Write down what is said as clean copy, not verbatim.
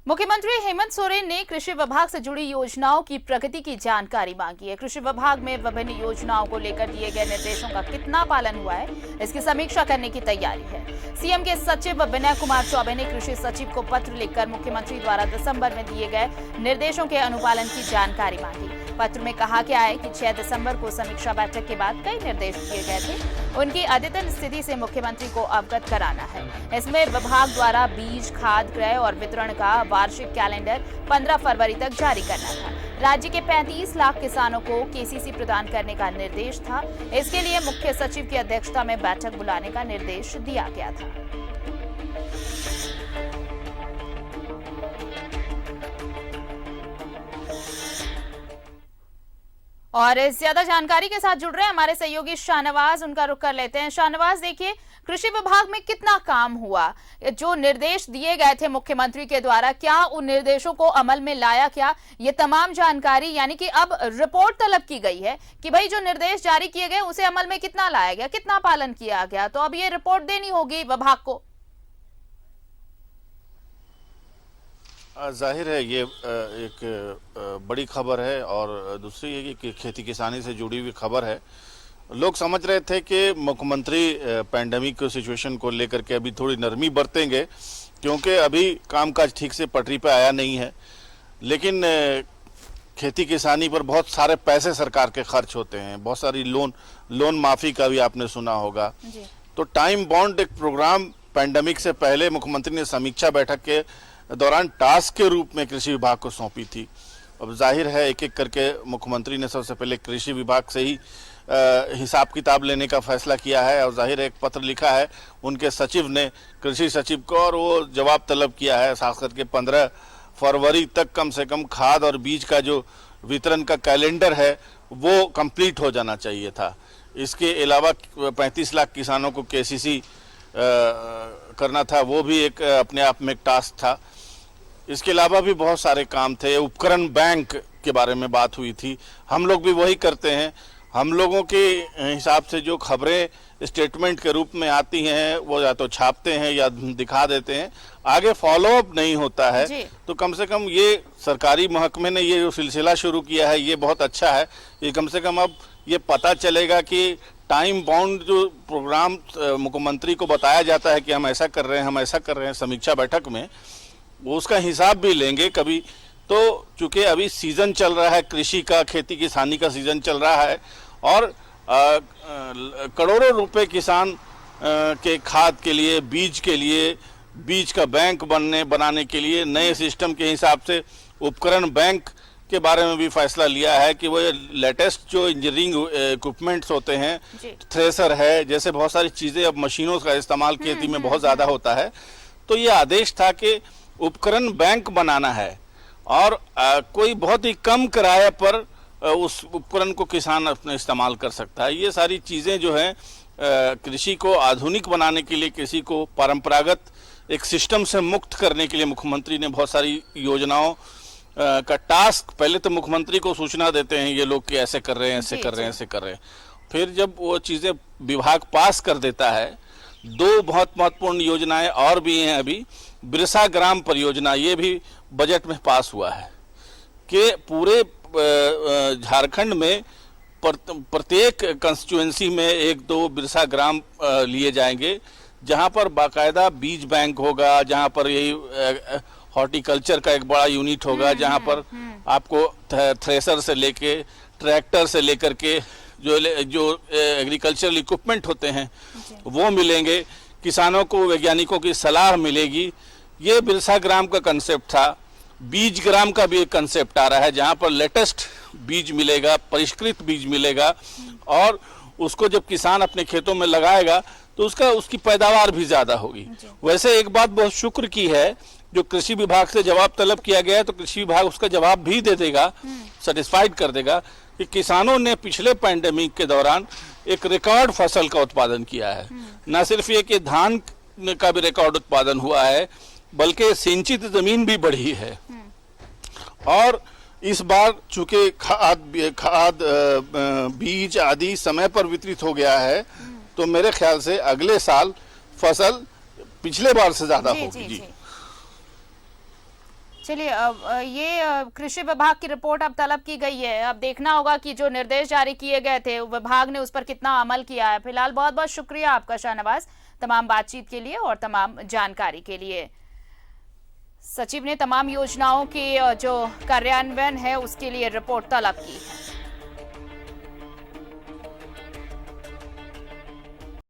मुख्यमंत्री हेमंत सोरेन ने कृषि विभाग से जुड़ी योजनाओं की प्रगति की जानकारी मांगी है। कृषि विभाग में विभिन्न योजनाओं को लेकर दिए गए निर्देशों का कितना पालन हुआ है, इसकी समीक्षा करने की तैयारी है। सीएम के सचिव विनय कुमार चौबे ने कृषि सचिव को पत्र लिखकर मुख्यमंत्री द्वारा दिसंबर में दिए गए निर्देशों के अनुपालन की जानकारी मांगी। पत्र में कहा गया है कि 6 दिसंबर को समीक्षा बैठक के बाद कई निर्देश दिए गए थे, उनकी अद्यतन स्थिति से मुख्यमंत्री को अवगत कराना है। इसमें विभाग द्वारा बीज, खाद क्रय और वितरण का वार्षिक कैलेंडर 15 फरवरी तक जारी करना था। राज्य के 35 लाख किसानों को केसीसी प्रदान करने का निर्देश था। इसके लिए मुख्य सचिव की अध्यक्षता में बैठक बुलाने का निर्देश दिया गया था। और इस ज्यादा जानकारी के साथ जुड़ रहे हैं हमारे सहयोगी शाहनवाज, उनका रुख कर लेते हैं। शाहनवाज, देखिए, कृषि विभाग में कितना काम हुआ, जो निर्देश दिए गए थे मुख्यमंत्री के द्वारा, क्या उन निर्देशों को अमल में लाया क्या? ये तमाम जानकारी, यानी कि अब रिपोर्ट तलब की गई है कि भाई जो निर्देश जारी किए गए उसे अमल में कितना लाया गया, कितना पालन किया गया, तो अब ये रिपोर्ट देनी होगी विभाग को। जाहिर है ये एक बड़ी खबर है और दूसरी ये कि खेती किसानी से जुड़ी हुई खबर है। लोग समझ रहे थे कि मुख्यमंत्री पैंडेमिक सिचुएशन को लेकर के अभी थोड़ी नरमी बरतेंगे क्योंकि अभी कामकाज ठीक से पटरी पे आया नहीं है, लेकिन खेती किसानी पर बहुत सारे पैसे सरकार के खर्च होते हैं, बहुत सारी लोन माफ़ी का भी आपने सुना होगा। तो टाइम बाउंड एक प्रोग्राम पैंडेमिक से पहले मुख्यमंत्री ने समीक्षा बैठक के दौरान टास्क के रूप में कृषि विभाग को सौंपी थी। अब जाहिर है एक एक करके मुख्यमंत्री ने सबसे पहले कृषि विभाग से ही हिसाब किताब लेने का फैसला किया है और जाहिर है एक पत्र लिखा है उनके सचिव ने कृषि सचिव को और वो जवाब तलब किया है। खास करके 15 फरवरी तक कम से कम खाद और बीज का जो वितरण का कैलेंडर है वो कंप्लीट हो जाना चाहिए था। इसके अलावा 35 लाख किसानों को केसीसी करना था, वो भी एक अपने आप में एक टास्क था। इसके अलावा भी बहुत सारे काम थे। उपकरण बैंक के बारे में बात हुई थी, हम लोग भी वही करते हैं। हम लोगों के हिसाब से जो खबरें स्टेटमेंट के रूप में आती हैं वो या तो छापते हैं या दिखा देते हैं, आगे फॉलोअप नहीं होता है। तो कम से कम ये सरकारी महकमे ने ये जो सिलसिला शुरू किया है ये बहुत अच्छा है। ये कम से कम अब ये पता चलेगा कि टाइम बाउंड जो प्रोग्राम मुख्यमंत्री को बताया जाता है कि हम ऐसा कर रहे हैं, हम ऐसा कर रहे हैं, समीक्षा बैठक में वो उसका हिसाब भी लेंगे कभी। तो चूंकि अभी सीजन चल रहा है कृषि का, खेती किसानी का सीजन चल रहा है और करोड़ों रुपए किसान के खाद के लिए, बीज के लिए, बीज का बैंक बनाने के लिए नए सिस्टम के हिसाब से उपकरण बैंक के बारे में भी फैसला लिया है कि वो लेटेस्ट जो इंजीनियरिंग इक्विपमेंट्स होते हैं, थ्रेसर है, जैसे बहुत सारी चीज़ें, अब मशीनों का इस्तेमाल खेती में बहुत ज़्यादा होता है। तो ये आदेश था कि उपकरण बैंक बनाना है और कोई बहुत ही कम किराए पर उस उपकरण को किसान अपने इस्तेमाल कर सकता है। ये सारी चीज़ें जो हैं कृषि को आधुनिक बनाने के लिए, कृषि को परंपरागत एक सिस्टम से मुक्त करने के लिए मुख्यमंत्री ने बहुत सारी योजनाओं का टास्क, पहले तो मुख्यमंत्री को सूचना देते हैं ये लोग कि ऐसे कर रहे हैं, ऐसे कर रहे हैं, ऐसे कर रहे हैं। फिर जब वो चीज़ें विभाग पास कर देता है, 2 बहुत महत्वपूर्ण योजनाएं और भी हैं अभी। बिरसा ग्राम परियोजना, ये भी बजट में पास हुआ है कि पूरे झारखंड में प्रत्येक कंस्टिट्यूएंसी में 1-2 बिरसा ग्राम लिए जाएंगे, जहां पर बाकायदा बीज बैंक होगा, जहां पर यही हॉर्टिकल्चर का एक बड़ा यूनिट होगा, जहां पर आपको थ्रेसर से लेके, ट्रैक्टर से लेकर के जो एग्रीकल्चरल इक्विपमेंट होते हैं वो मिलेंगे, किसानों को वैज्ञानिकों की सलाह मिलेगी। ये बिरसा ग्राम का कंसेप्ट था। बीज ग्राम का भी एक कंसेप्ट आ रहा है जहां पर लेटेस्ट बीज मिलेगा, परिष्कृत बीज मिलेगा और उसको जब किसान अपने खेतों में लगाएगा तो उसकी पैदावार भी ज़्यादा होगी। वैसे एक बात बहुत शुक्र की है, जो कृषि विभाग से जवाब तलब किया गया है तो कृषि विभाग उसका जवाब भी दे देगा, सेटिस्फाइड कर देगा कि किसानों ने पिछले पैंडेमिक के दौरान एक रिकॉर्ड फसल का उत्पादन किया है। न सिर्फ ये कि धान का भी रिकॉर्ड उत्पादन हुआ है, बल्कि सिंचित जमीन भी बढ़ी है। और इस बार चूंकि खाद बीज आदि समय पर वितरित हो गया है, तो मेरे ख्याल से अगले साल फसल पिछले बार से ज्यादा होगी। जी। चलिए, ये कृषि विभाग की रिपोर्ट अब तलब की गई है। अब देखना होगा कि जो निर्देश जारी किए गए थे विभाग ने उस पर कितना अमल किया है। फिलहाल बहुत बहुत शुक्रिया आपका शाहनवाज, तमाम बातचीत के लिए और तमाम जानकारी के लिए। सचिव ने तमाम योजनाओं के जो कार्यान्वयन है उसके लिए रिपोर्ट तलब की है।